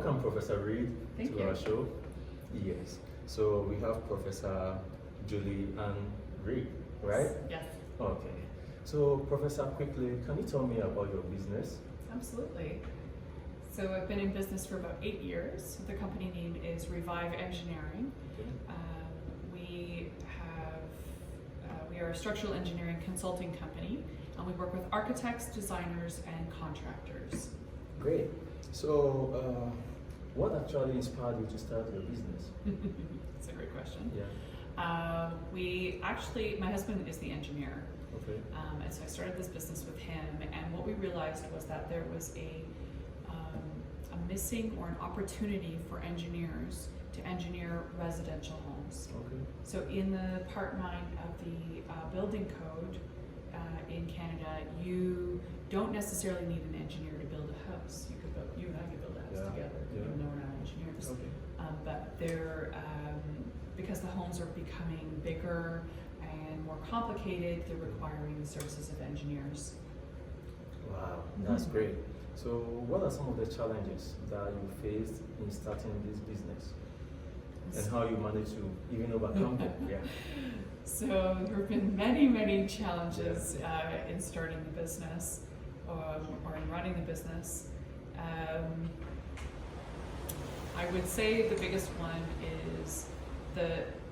welcome Professor Reid to our show. Yes. So we have Professor Julie Anne Reid, right? Yes. Okay. So Professor, quickly, can you tell me about your business? Absolutely. So I've been in business for about 8 years. The company name is Revive Engineering. Okay. We are a structural engineering consulting company, and we work with architects, designers, and contractors. Great. So what actually inspired you to start your business? That's a great question. Yeah. My husband is the engineer. Okay. And so I started this business with him, and what we realized was that there was a missing or an opportunity for engineers to engineer residential homes. Okay. So in the Part 9 of the building code in Canada, you don't necessarily need an engineer to build a house. You and I could build a house together, even though we're not engineers. Okay. But because the homes are becoming bigger and more complicated, they're requiring the services of engineers. Wow, that's great. So what are some of the challenges that you faced in starting this business? And how you managed to even overcome them? Yeah. So there have been many, many challenges in starting the business or in running the business. I would say the biggest one is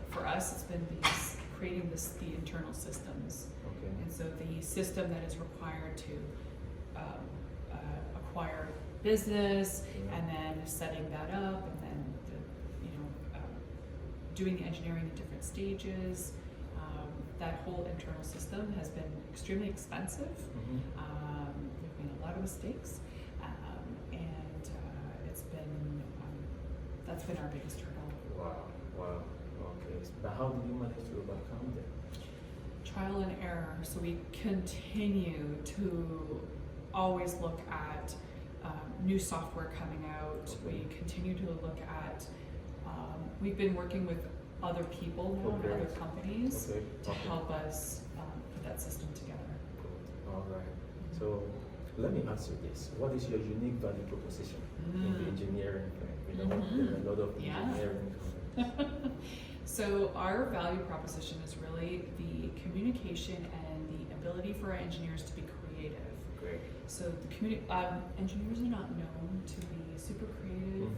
for us, it's been creating the internal systems. Okay. And so the system that is required to acquire business, and then setting that up, and then doing the engineering in different stages. That whole internal system has been extremely expensive. Mm-hmm. There've been a lot of mistakes, and that's been our biggest hurdle. Wow. Okay. But how did you manage to overcome them? Trial and error. So we continue to always look at new software coming out. Okay. We continue to look at, we've been working with other people now, and other companies to help us put that system together. Good. All right. So let me ask you this. What is your unique value proposition in the engineering field? There are a lot of engineering companies. So our value proposition is really the communication and the ability for our engineers to be creative. Great. So engineers are not known to be super creative.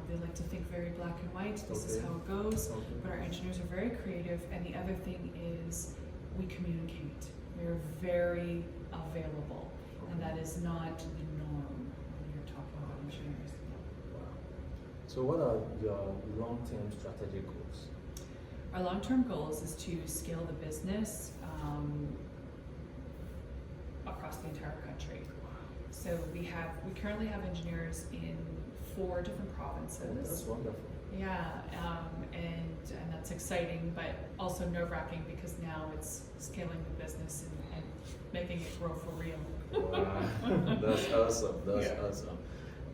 They like to think very black and white. This is how it goes. But our engineers are very creative. And the other thing is we communicate. We're very available. And that is not the norm when you're talking about engineers. Wow. So what are your long-term strategic goals? Our long-term goals is to scale the business across the entire country. So we currently have engineers in 4 different provinces. Oh, that's wonderful. Yeah, and that's exciting, but also nerve-wracking because now it's scaling the business and making it grow for real. Wow, that's awesome. That's awesome.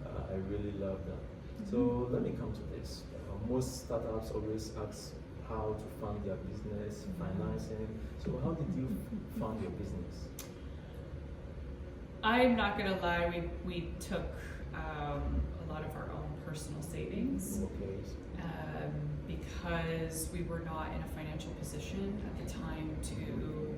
I really love that. So let me come to this. Most startups always ask how to fund their business, financing. So how did you fund your business? I'm not gonna lie, we took a lot of our own personal savings. Okay. Because we were not in a financial position at the time to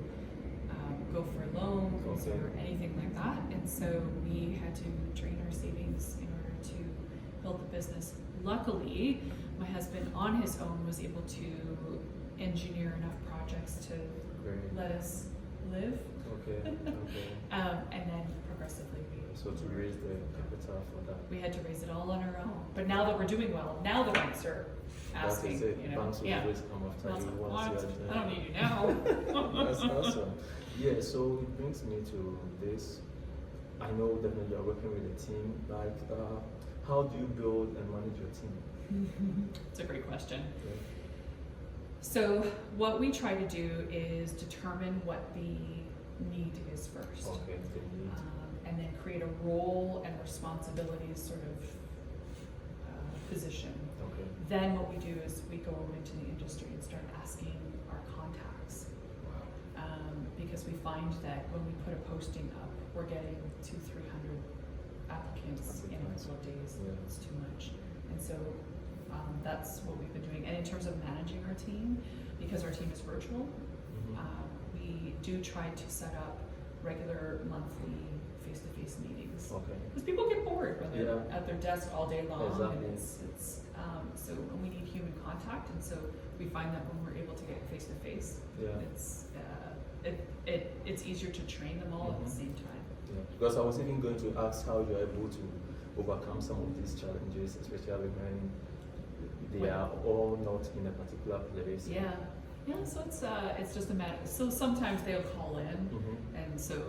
go for loans or anything like that, and so we had to drain our savings in order to build the business. Luckily, my husband on his own was able to engineer enough projects to let us live. Okay. And then progressively So to raise the capital for that. we had to raise it all on our own. But now that we're doing well, now the banks are asking, That is it. Banks will always come after you once you I don't need you now. That's awesome. Yeah, so it brings me to this. I know definitely you're working with a team. Like, how do you build and manage your team? It's a great question. Yeah. So what we try to do is determine what the need is first. Okay, the need. And then create a role and responsibilities sort of position. Okay. Then what we do is we go into the industry and start asking our contacts. Wow. Because we find that when we put a posting up, we're getting 200-300 applicants in a couple of days. Yeah. It's too much. so that's what we've been doing. And in terms of managing our team, because our team is virtual, we do try to set up regular monthly face-to-face meetings. Okay. Because people get bored when they're at their desk all day long, Exactly. and so we need human contact, and so we find that when we're able to get face-to-face, it's easier to train them all at the same time. Yeah. Because I was even going to ask how you're able to overcome some of these challenges, especially when they are all not in a particular place. Yeah, so it's just a matter. So sometimes they'll call in, and so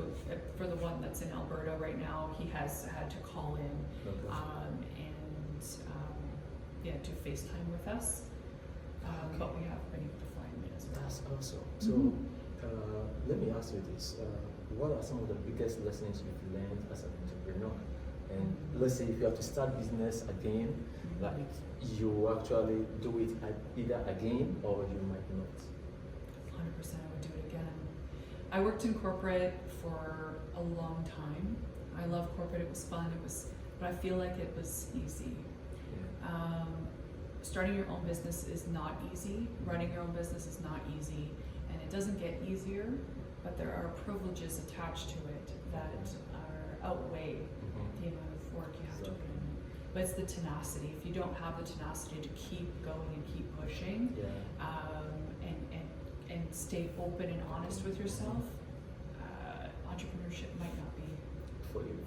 for the one that's in Alberta right now, he has had to call in, to FaceTime with us. But we have been able to fly him in as well. That's awesome. So let me ask you this: what are some of the biggest lessons you've learned as an entrepreneur? And let's say if you have to start business again, like you actually do it either again or you might not. 100% I would do it again. I worked in corporate for a long time. I love corporate, it was fun, but I feel like it was easy. Yeah. Starting your own business is not easy. Running your own business is not easy, and it doesn't get easier, but there are privileges attached to it that outweigh the amount of work you have to put in. But it's the tenacity. If you don't have the tenacity to keep going and keep pushing, and stay open and honest with yourself, entrepreneurship might not be for you.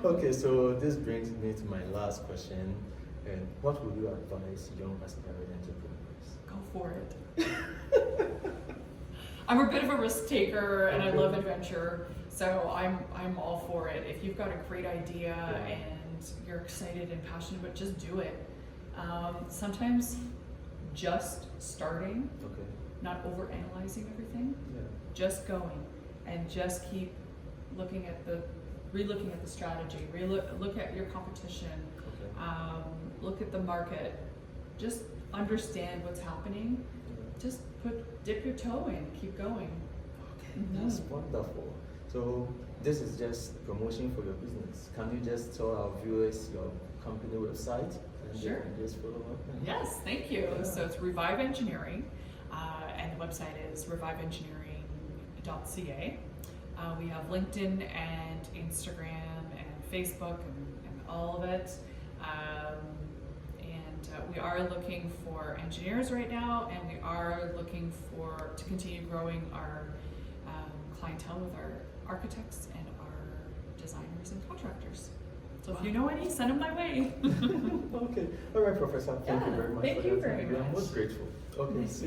Okay, so this brings me to my last question. And what would you advise young aspiring entrepreneurs? Go for it. I'm a bit of a risk taker, and I love adventure, so I'm all for it. If you've got a great idea and you're excited and passionate about it, just do it. Sometimes just starting, not overanalyzing everything, just going, and just keep re-looking at the strategy, look at your competition, look at the market, just understand what's happening, just dip your toe in, keep going. That's wonderful. So this is just promotion for your business. Can you just tell our viewers your company website? And Sure. they can just follow up? Yes, thank you. So it's Revive Engineering, and the website is reviveengineering.ca. We have LinkedIn and Instagram and Facebook and all of it. We are looking for engineers right now, and we are looking to continue growing our clientele with our architects and our designers and contractors. So if you know any, send them my way. Okay. All right, Professor. Thank you very much. Thank you very I'm much. most grateful. Okay.